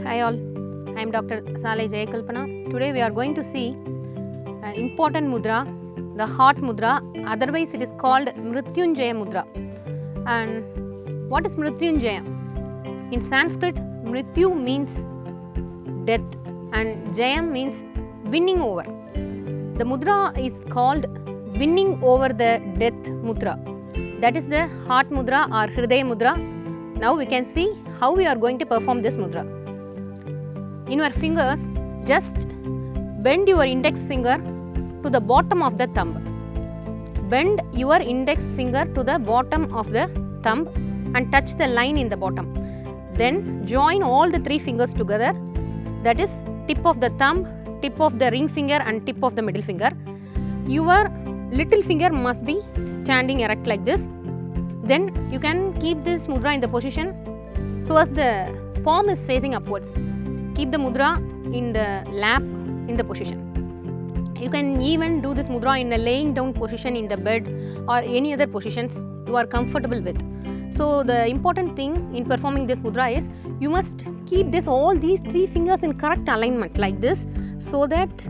Hi all, I am Dr.Salai Jaya Kalpana. Today we are going to see an important mudra, the heart mudra, otherwise it is called Mrityunjaya mudra. And what is Mrityunjaya? In Sanskrit, Mrityu means death and Jaya means winning over. The mudra is called winning over the death mudra. That is the heart mudra or Hridaya mudra. Now we can see how we are going to perform this mudra. In your fingers, just bend your index finger to the bottom of the thumb. Bend your index finger to the bottom of the thumb and touch the line in the bottom. Then join all the three fingers together, that is tip of the thumb, tip of the ring finger and tip of the middle finger. Your little finger must be standing erect like this. Then you can keep this mudra in the position so as the palm is facing upwards. Keep the mudra in the lap in the position. You can even do this mudra in a laying down position in the bed or any other positions you are comfortable with. So the important thing in performing this mudra is you must keep all these three fingers in correct alignment like this, so that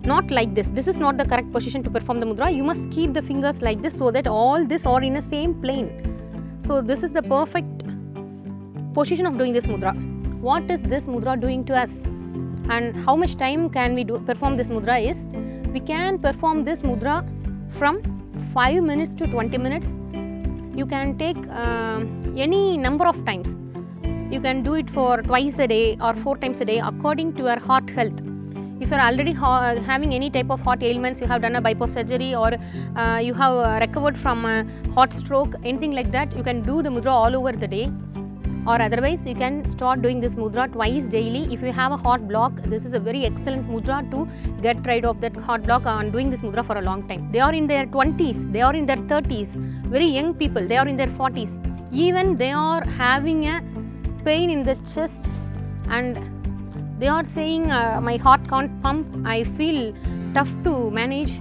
not like this. This is not the correct position to perform the mudra. You must keep the fingers like this so that all this are in the same plane. So this is the perfect position of doing this mudra. What is this mudra doing to us? And how much time can we perform this mudra is, we can perform this mudra from 5 minutes to 20 minutes. You can take any number of times. You can do it for twice a day or 4 times a day according to your heart health. If you are already having any type of heart ailments, you have done a bypass surgery or you have recovered from a heart stroke, anything like that, you can do the mudra all over the day. Or otherwise, you can start doing this mudra twice daily. If you have a heart block, this is a very excellent mudra to get rid of that heart block and doing this mudra for a long time. They are in their 20s, they are in their 30s, very young people, they are in their 40s. Even they are having a pain in the chest and they are saying my heart can't pump, I feel tough to manage.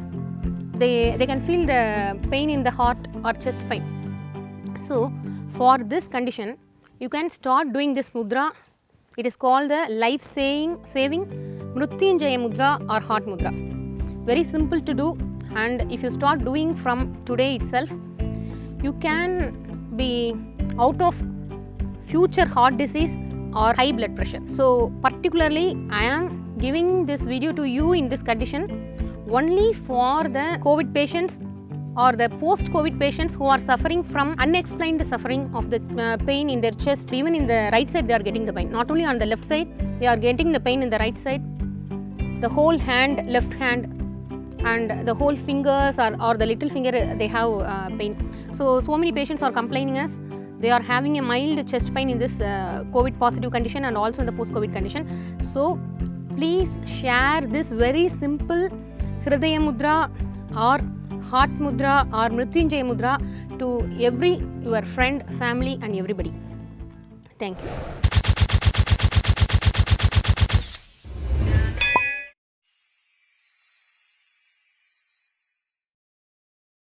They can feel the pain in the heart or chest pain. So for this condition, you can start doing this mudra. It is called the life-saving Mrityunjaya mudra or heart mudra. Very simple to do, and if you start doing from today itself, you can be out of future heart disease or high blood pressure. So particularly I am giving this video to you in this condition only for the COVID patients or the post-COVID patients who are suffering from unexplained suffering of the pain in their chest. Even in the right side they are getting the pain. Not only on the left side, they are getting the pain in the right side. The whole hand, left hand and the whole fingers or the little finger, they have pain. So many patients are complaining us. They are having a mild chest pain in this COVID positive condition and also in the post-COVID condition. So please share this very simple Hridaya mudra or heart mudra or Mrityunjaya mudra to your friend, family and everybody. Thank you.